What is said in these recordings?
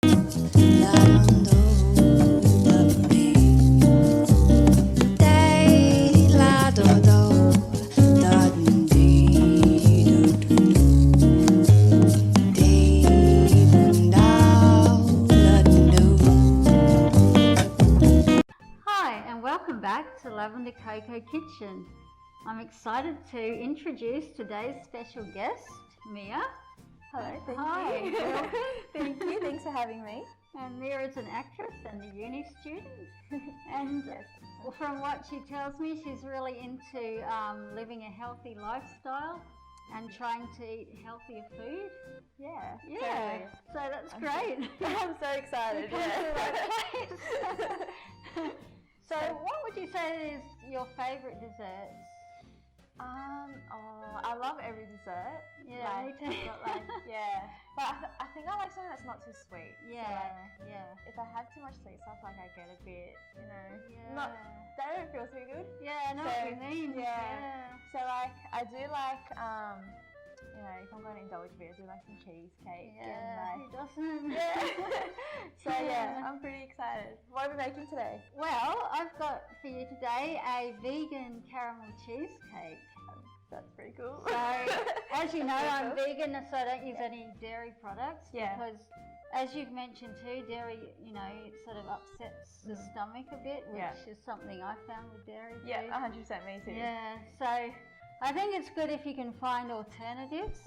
Hi and welcome back to Lavender Coco Kitchen. I'm excited to introduce today's special guest, Mia. Hello, thank Hi, you. welcome. Thank you, thanks for having me. And Mia is an actress and a uni student. And Yes. from what she tells me, she's really into living a healthy lifestyle and trying to eat healthier food. Yeah, Yeah, so that's great. I'm so excited. You've come to the right place. So what would you say is your favourite desserts? I love every dessert. Yeah, me too. But but I think I like something that's not too sweet. Yeah, So if I have too much sweet stuff, I get a bit, yeah. that don't feel too good. Yeah, I know what you mean. Yeah. So I do like, if I'm going to indulge a bit, I do like some cheesecake. Yeah, And who doesn't? yeah. So I'm pretty excited. What are we making today? Well, I've got for you today a vegan caramel cheesecake. That's pretty cool. So, as you know, I'm cool. vegan, so I don't use any dairy products because, as you've mentioned too, dairy, it sort of upsets the stomach a bit, which is something I found with dairy food. Yeah, 100% me too. Yeah, so I think it's good if you can find alternatives.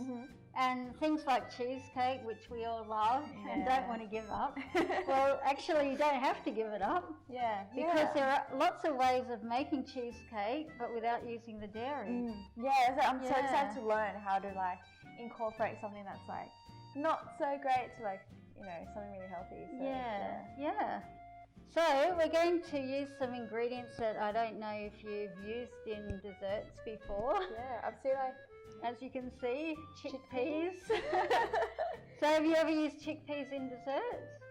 And things like cheesecake, which we all love and don't want to give up. Well, actually, you don't have to give it up. Yeah. Because there are lots of ways of making cheesecake, but without using the dairy. Yeah, so I'm so excited to learn how to incorporate something that's not so great to something really healthy. So, yeah. So we're going to use some ingredients that I don't know if you've used in desserts before. Yeah, I've seen as you can see, chickpeas. So have you ever used chickpeas in desserts?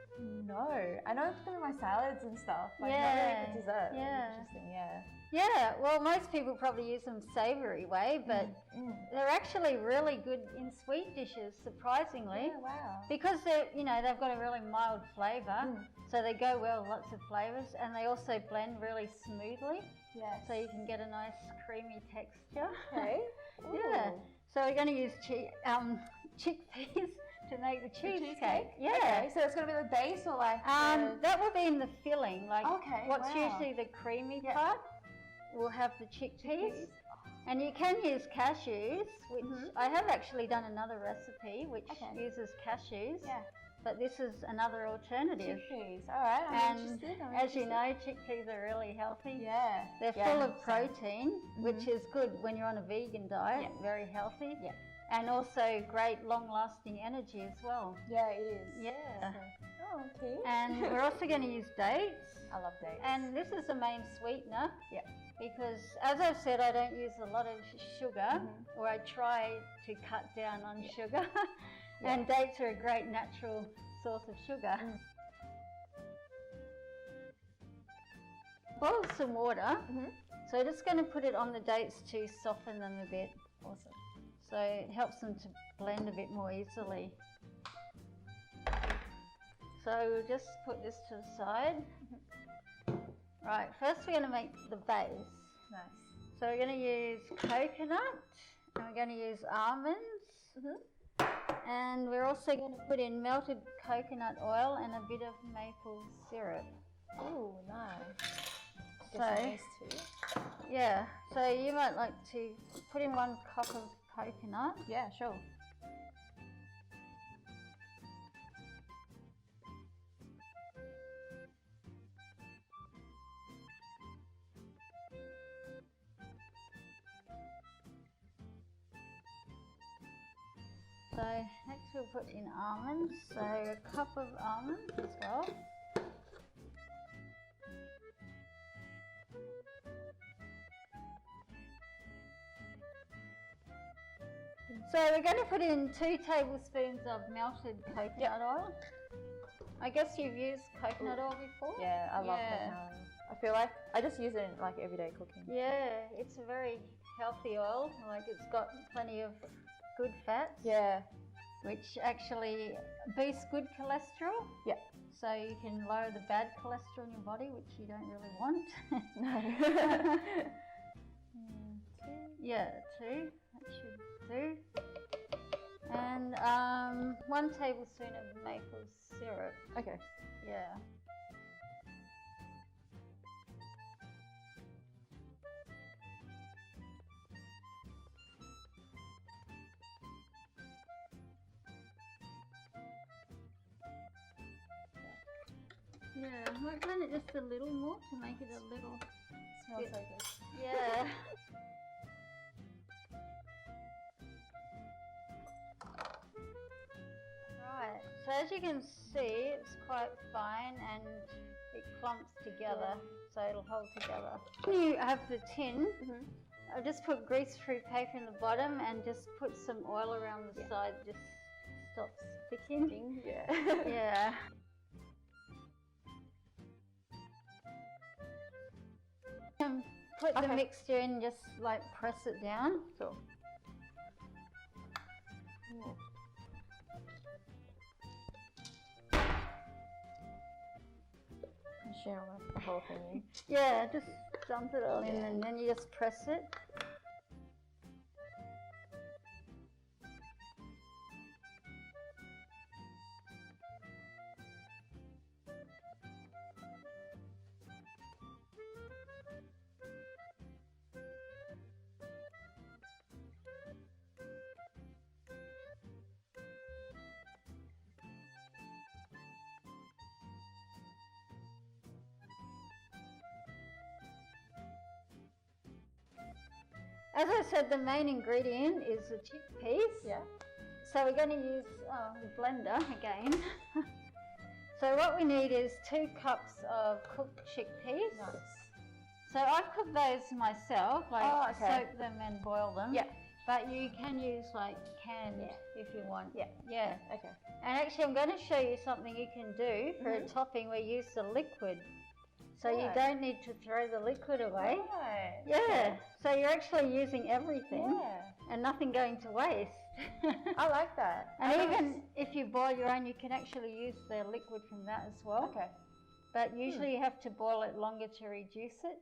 No, I know I put them in my salads and stuff. Not really for dessert. Yeah. Interesting. Yeah, well, most people probably use them savoury way, but they're actually really good in sweet dishes, surprisingly. Yeah, wow. Because they've got a really mild flavour, so they go well with lots of flavours, and they also blend really smoothly. Yes. So you can get a nice creamy texture. Okay. Yeah. So we're going to use chickpeas to make the cheesecake. Yeah. Okay, so it's going to be the base or that will be in the filling. What's wow. usually the creamy part will have the chickpeas. And you can use cashews, which I have actually done another recipe which uses cashews. Yeah. But this is another alternative. Chickpeas, all right. I'm interested. As you know, chickpeas are really healthy. Yeah. They're full of protein, which is good when you're on a vegan diet, very healthy. Yeah. And also great long-lasting energy as well. Yeah, it is. Yeah. Oh, okay. And we're also going to use dates. I love dates. And this is the main sweetener. Yeah. Because, as I've said, I don't use a lot of sugar, or I try to cut down on sugar. And dates are a great natural source of sugar. Boil some water. So we're just going to put it on the dates to soften them a bit. Awesome. So it helps them to blend a bit more easily. So we'll just put this to the side. Right, first we're going to make the base. Nice. So we're going to use coconut, and we're going to use almonds. And we're also going to put in melted coconut oil and a bit of maple syrup. Oh, nice. So, yeah, so you might like to put in 1 cup of coconut. Yeah, sure. So next we'll put in almonds, so a cup of almonds as well. So we're going to put in 2 tablespoons of melted coconut oil. I guess you've used coconut oil before? Yeah, I love coconut oil. I feel like I just use it in everyday cooking. Yeah, it's a very healthy oil. It's got plenty of good fats. Yeah. which actually boosts good cholesterol. Yeah. So you can lower the bad cholesterol in your body, which you don't really want. No. Yeah, 2. That should do. And 1 tablespoon of maple syrup. Okay. Yeah. Yeah, might blend it just a little more to make it a little. Smells so good. Yeah. Right, so as you can see, it's quite fine and it clumps together, so it'll hold together. When you have the tin, I just put grease-free paper in the bottom and just put some oil around the side, just stops sticking. Yeah. Yeah. Put the mixture in, just like press it down. Cool. Share the whole thing. Yeah, just dump it all in and then you just press it. As I said, the main ingredient is the chickpeas. Yeah. So we're going to use the blender again. So what we need is 2 cups of cooked chickpeas. Nice. So I cook those myself, like soak them and boil them. Yeah. But you can use like canned if you want. Yeah. Yeah. Okay. And actually I'm going to show you something you can do for a topping. We use the liquid. So you don't need to throw the liquid away. Right. Yeah. Okay. So you're actually using everything and nothing going to waste. I like that. And even if you boil your own, you can actually use the liquid from that as well. Okay. But usually you have to boil it longer to reduce it,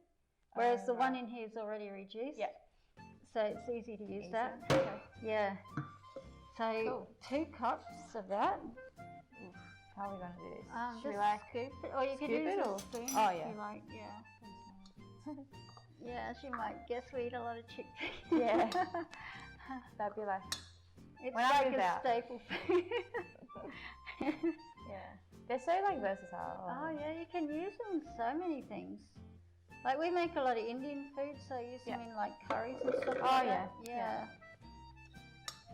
whereas the one in here is already reduced. Yeah. So it's easy to use that. Okay. Yeah. So 2 cups of that. How are we going to do this? Should we like scoop it, or you could use it a or spoon oh if yeah. you like. Yeah. Yeah, she might guess we eat a lot of chickpeas. Yeah. That'd be like. It's when I like move a out. staple food. Yeah. They're so like versatile. Oh yeah, you can use them in so many things. Like we make a lot of Indian food, so I use them in like curries and stuff like that. Yeah.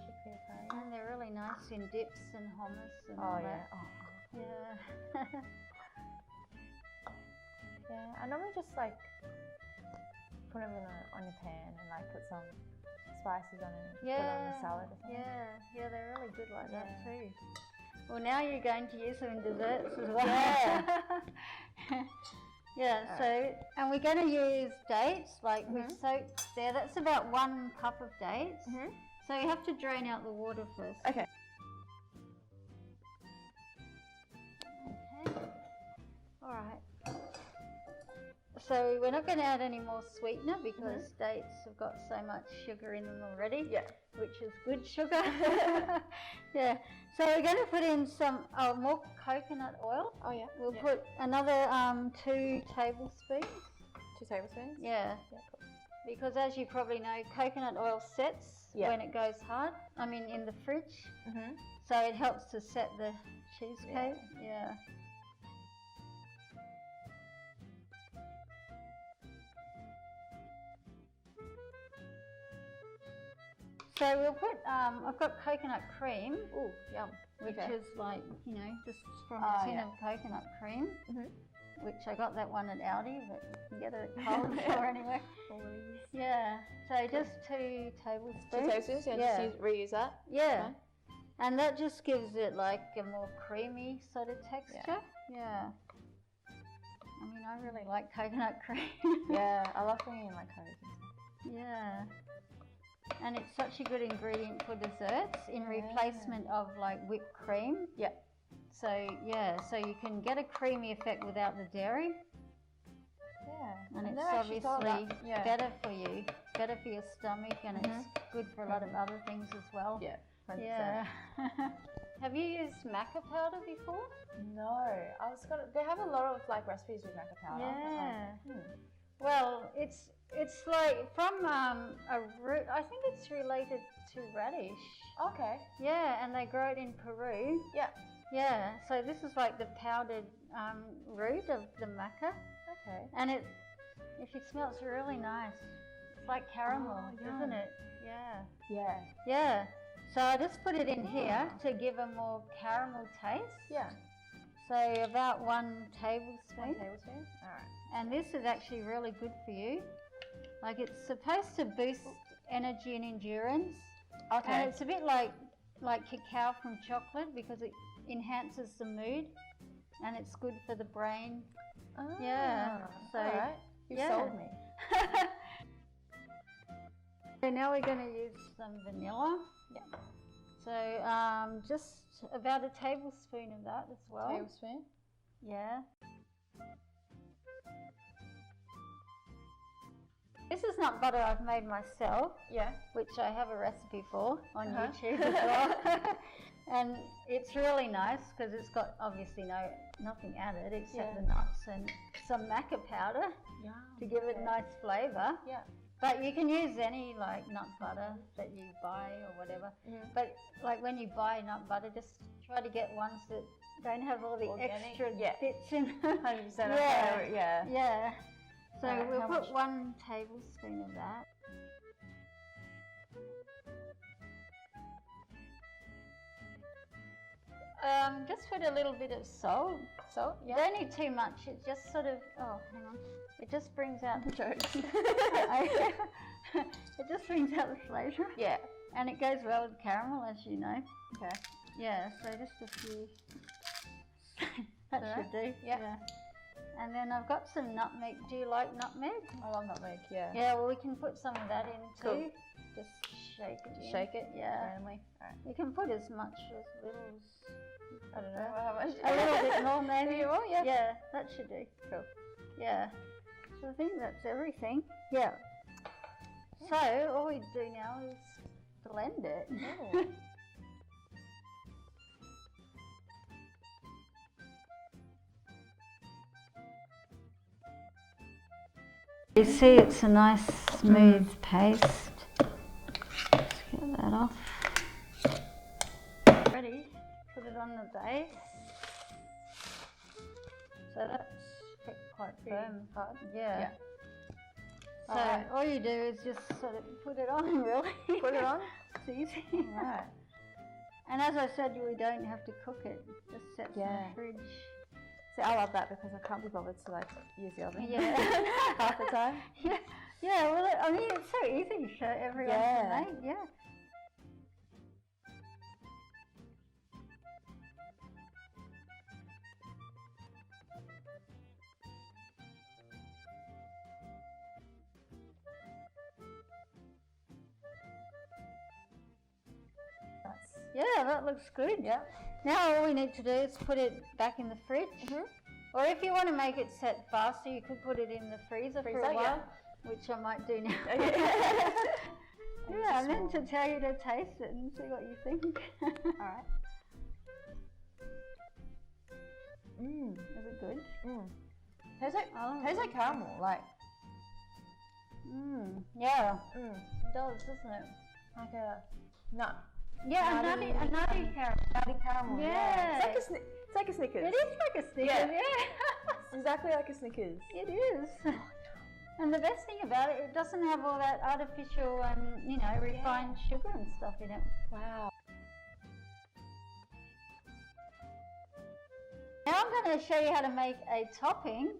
Chickpea curry. And they're really nice in dips and hummus and Oh all yeah. that. Oh. Yeah. Yeah. I normally just like put them on a pan and like put some spices on it and put it on the salad or something. Yeah, they're really good like that too. Well, now you're going to use them in desserts as well. Yeah. So, and we're going to use dates, like we've soaked there. That's about 1 cup of dates. So you have to drain out the water first. Okay. Okay. All right. So we're not going to add any more sweetener because dates have got so much sugar in them already. Yeah. Which is good sugar. Yeah. So we're going to put in some more coconut oil. Oh yeah. We'll put another 2 tablespoons. 2 tablespoons? Yeah. Yeah, cool. Because as you probably know, coconut oil sets when it goes hard. I mean in the fridge. So it helps to set the cheesecake. Yeah. So we'll put, I've got coconut cream. Ooh, yum. Which is like, you know, just from a tin of coconut cream. Which I got that one at Aldi, but you can get it at Coles or anywhere. Yeah. So just 2 tablespoons. 2 tablespoons? Yeah. Just reuse that? Yeah. Okay. And that just gives it like a more creamy sort of texture. Yeah. I mean, I really like coconut cream. Yeah, I love putting in like curries and stuff. Yeah. And it's such a good ingredient for desserts in replacement of like whipped cream. Yeah. So yeah, so you can get a creamy effect without the dairy. Yeah. And it's obviously better for you, better for your stomach, and it's good for a lot of other things as well. Yeah. 100%. Yeah. Have you used maca powder before? No, they have a lot of like recipes with maca powder. Yeah. Well, it's like from a root. I think it's related to radish. Okay. Yeah, and they grow it in Peru. Yeah. Yeah. So this is like the powdered root of the maca. Okay. And if you smell, it's really nice. It's like caramel, isn't it? Yeah. Yeah. Yeah. So I just put it in here to give a more caramel taste. Yeah. So about 1 tablespoon. 1 tablespoon. All right. And this is actually really good for you. Like it's supposed to boost energy and endurance. Okay. And it's a bit like cacao from chocolate because it enhances the mood and it's good for the brain. Oh, yeah. So all right. You sold me. So now we're going to use some vanilla. Yeah. So just about a tablespoon of that as well. Tablespoon. Yeah. This is nut butter I've made myself. Yeah. Which I have a recipe for on YouTube as well. And it's really nice because it's got obviously nothing added except the nuts and some maca powder to give it a nice flavour. Yeah. But you can use any like nut butter that you buy or whatever. But like when you buy nut butter, just try to get ones that don't have all the extra bits in them. 100%. Yeah. Yeah. So we'll put 1 tablespoon of that. Just put a little bit of salt. Salt? Yeah. Don't need too much. It just sort of, hang on. It just brings out the jokes. It just brings out the flavour. Yeah. And it goes well with caramel, as you know. Okay. Yeah, so just a few. That should do. Yeah. And then I've got some nutmeg. Do you like nutmeg? I love nutmeg, yeah. Yeah, well we can put some of that in too. Cool. Just shake it in. Shake it? Yeah. Randomly? Alright. You can put as much as little as, I don't know how much. a little bit more maybe. A bit more, yeah. Yeah, that should do. Cool. Yeah. So I think that's everything. Yeah. So all we do now is blend it. Oh. You see it's a nice smooth paste. Let's get that off. Ready? Put it on the base. So that's quite firm. Hard? Yeah. So all you do is just sort of put it on really. Put it on? It's easy. Right. And as I said, we don't have to cook it. Just set in the fridge. See, I love that because I can't be bothered to like use the oven half the time. Yeah, well, I mean, it's so easy for everyone to make. Yeah. Yeah, that looks good. Yeah. Now all we need to do is put it back in the fridge. Or if you want to make it set faster, you could put it in the freezer for a while, which I might do now. Yeah, and then to tell you to taste it and see what you think. Alright. Is it good? Tastes like caramel, like. Yeah. It does, doesn't it? Like a nut. Yeah, a nutty caramel. Nutty caramel. Yeah. It's like a Snickers. It is like a Snickers, yeah. It's exactly like a Snickers. It is. And the best thing about it, it doesn't have all that artificial and, refined sugar and stuff in it. Wow. Now I'm going to show you how to make a topping,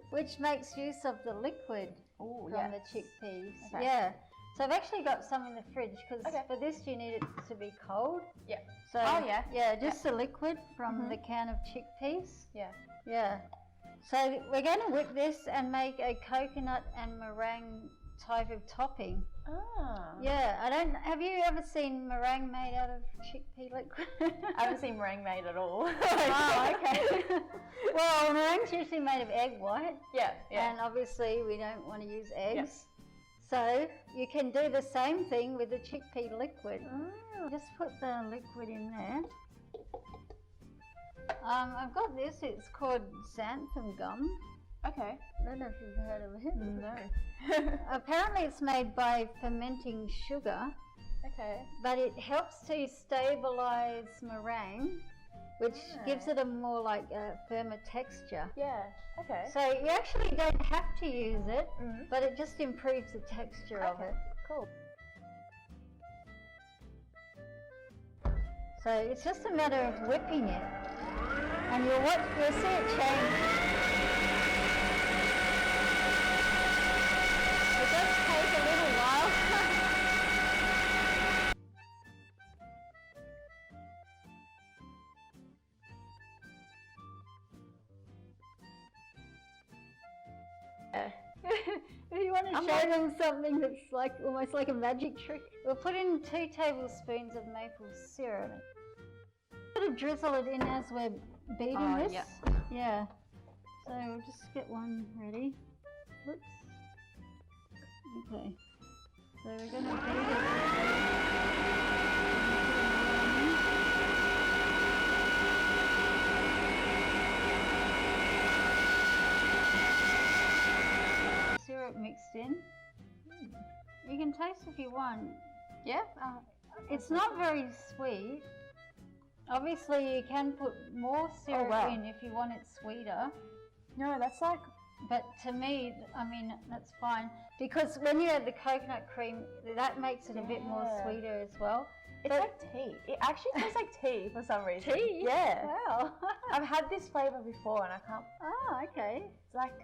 which makes use of the liquid from the chickpeas. Okay. Yeah. So I've actually got some in the fridge because for this you need it to be cold. Yeah. So just the liquid from the can of chickpeas. Yeah. Yeah. So we're going to whip this and make a coconut and meringue type of topping. Ah. Yeah, have you ever seen meringue made out of chickpea liquid? I haven't seen meringue made at all. Oh, okay. Well, meringue's usually made of egg white. Yeah, yeah. And obviously we don't want to use eggs. Yep. So you can do the same thing with the chickpea liquid. Oh. Just put the liquid in there. I've got this, it's called xanthan gum. Okay. I don't know if you've heard of it. No. Apparently it's made by fermenting sugar. Okay. But it helps to stabilise meringue, which gives it a more like a firmer texture. Yeah, okay. So you actually don't have to use it, but it just improves the texture of it. Cool. So it's just a matter of whipping it, and you'll see it change. It does take a little while. If you want to show them something that's like almost like a magic trick, we'll put in 2 tablespoons of maple syrup. Sort of drizzle it in as we're beating this. Yeah. So we'll just get one ready. Whoops. Okay. So we're going to beat it. Syrup mixed in. You can taste if you want. Yeah? It's not very sweet. Obviously you can put more syrup in if you want it sweeter. No, that's like... But to me, I mean, that's fine. Because when you add the coconut cream, that makes it a bit more sweeter as well. It's like tea. It actually tastes like tea for some reason. Tea? Yeah. Wow. I've had this flavour before and I can't... Oh, okay. It's like...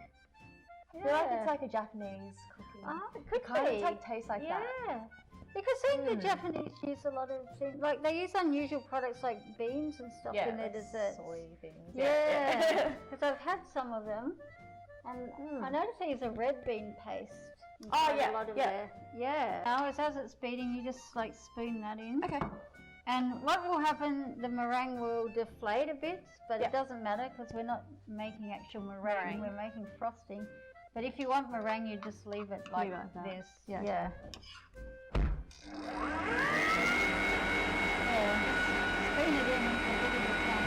I feel like it's like a Japanese cookie. Oh, it could kind of like tastes like that. Yeah. Because I think the Japanese use a lot of things, like they use unusual products like beans and stuff in their desserts. Soy things. Yeah. Because I've had some of them. And I noticed they use a red bean paste. Oh, yeah, A lot of their, Now, as it's beating, you just like spoon that in. Okay. And what will happen, the meringue will deflate a bit, but it doesn't matter because we're not making actual meringue, we're making frosting. But if you want meringue, you just leave it like this. Yeah. Spoon it in as big as you can,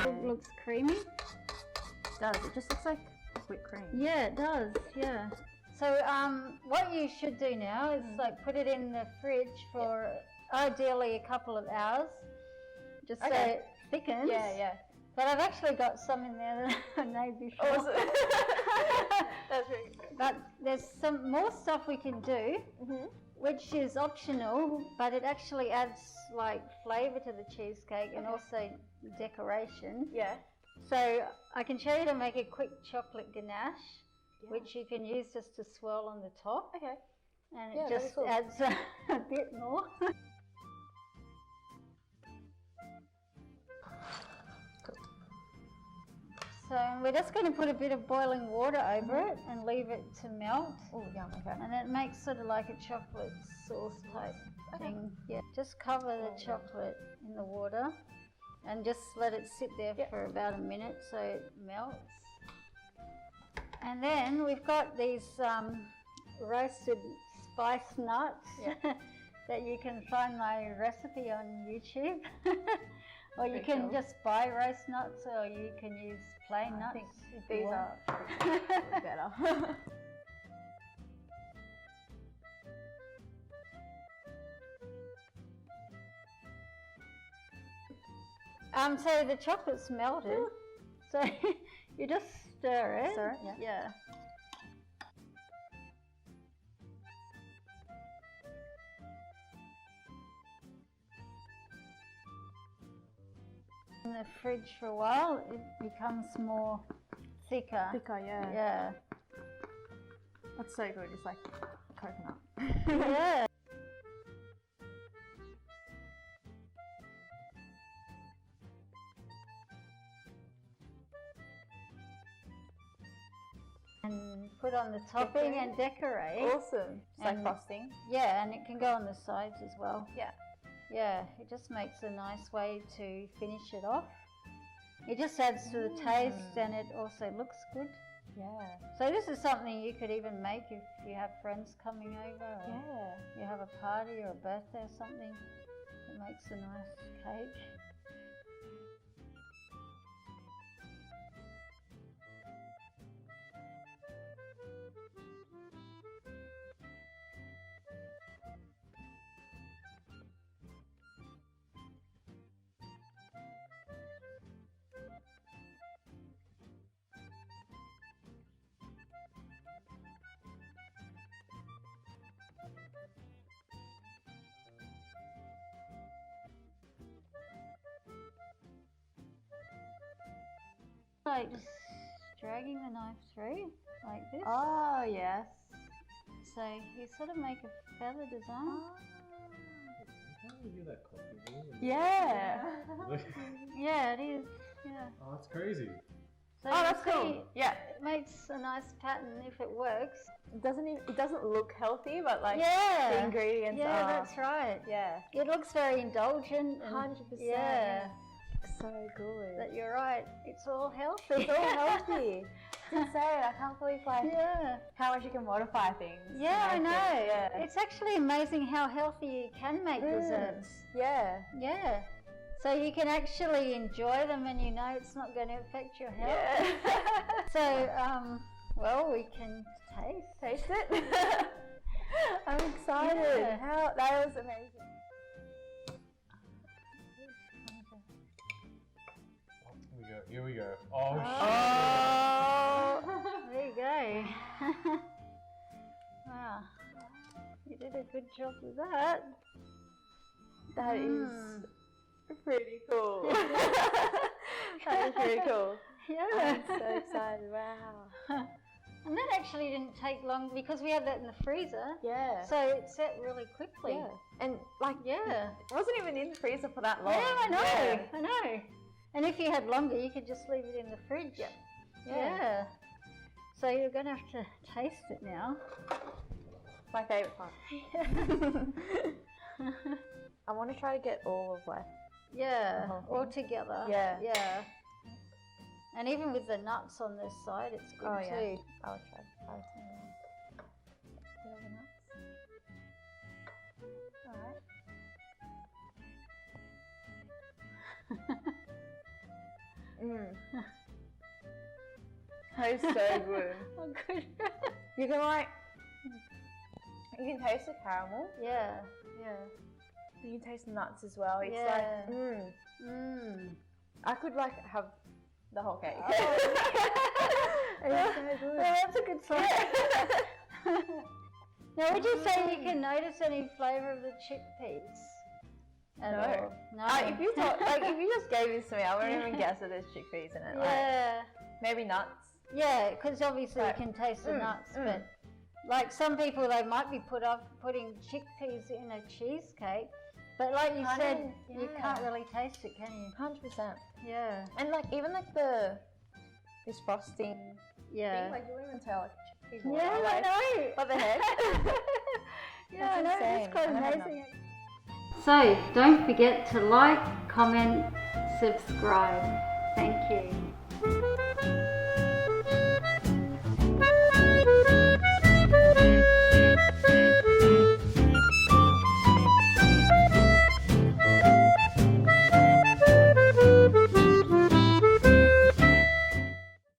It looks creamy. It does. It just looks like whipped cream. Yeah, it does. Yeah. So what you should do now is like put it in the fridge for ideally a couple of hours, just so it thickens. Yeah. But I've actually got some in there that I made before. Awesome. That's really good. But there's some more stuff we can do, which is optional, but it actually adds like flavour to the cheesecake and also decoration. Yeah. So I can show you to make a quick chocolate ganache, which you can use just to swirl on the top. Okay. And it just adds a bit more. So we're just going to put a bit of boiling water over it and leave it to melt. Oh, yum, okay. And it makes sort of like a chocolate sauce type thing. Yeah. Just cover the chocolate in the water and just let it sit there for about a minute so it melts. And then we've got these roasted spice nuts that you can find my recipe on YouTube. Or you can just buy roast nuts, or you can use plain nuts. I think these are better. So the chocolate's melted, so you just stir it. Stir it, yeah. In the fridge for a while, it becomes more thicker. Yeah. That's so good. It's like coconut. Yeah. put on the topping and decorate. Awesome. It's like frosting. Yeah, and it can go on the sides as well. Yeah. Yeah, it just makes a nice way to finish it off. It just adds to the taste and it also looks good. Yeah. So this is something you could even make if you have friends coming over or you have a party or a birthday or something. It makes a nice cake. Like just dragging the knife through like this. Oh, yes. So you sort of make a feather design. How do you do that coffee? Yeah. Yeah, it is. Yeah. Oh, that's crazy. So Oh, that's cool. Yeah. It makes a nice pattern if it works. It doesn't look healthy, but like Yeah. the ingredients Yeah, are. that's right. Yeah. It looks very indulgent. 100%. Yeah. So good. But you're right. It's all healthy. It's all healthy. It's insane. I can't believe Yeah. how much you can modify things. Yeah, I to know. make it. Yeah. It's actually amazing how healthy you can make desserts. Yeah. Yeah. So you can actually enjoy them and you know it's not going to affect your health. Yeah. So, well, we can Taste it. I'm excited. Yeah. That was amazing. Here we go. Oh, There you go. Wow. You did a good job with that. That is pretty cool. That is pretty cool. Yeah. I'm so excited. Wow. And that actually didn't take long because we had that in the freezer. Yeah. So it set really quickly. Yeah. And like, Yeah. it wasn't even in the freezer for that long. Yeah, I know. Yeah. I know. And if you had longer, you could just leave it in the fridge. Yeah. Yeah. So you're going to have to taste it now. My favourite part. I want to try to get all of like. Yeah, The whole all thing. together. Yeah. Yeah. And even with the nuts on this side, it's good Oh, too. yeah. I'll try. I'll try. Bit of the nuts. That is so good. Oh, good. You can you can taste the caramel. Yeah, yeah. You can taste the nuts as well. It's Yeah. I could like have the whole cake. Oh, it's so good. Yeah, that's a good sign. Now, would you say you can notice any flavour of the chickpeas? At No. all? No. If you just gave this to me, I wouldn't even guess that there's chickpeas in it. Yeah. Like, maybe nuts. Yeah, because obviously Right. you can taste the nuts, but like some people, they might be putting chickpeas in a cheesecake, but like you said, you can't really taste it, can you? 100%. Yeah. And like even like this frosting Yeah. thing, like you wouldn't even tell like chickpeas. Water, Yeah, like, I know. what the heck? Yeah, I know. That's It's insane. quite I don't know. amazing. So don't forget to like, comment, subscribe. Thank you.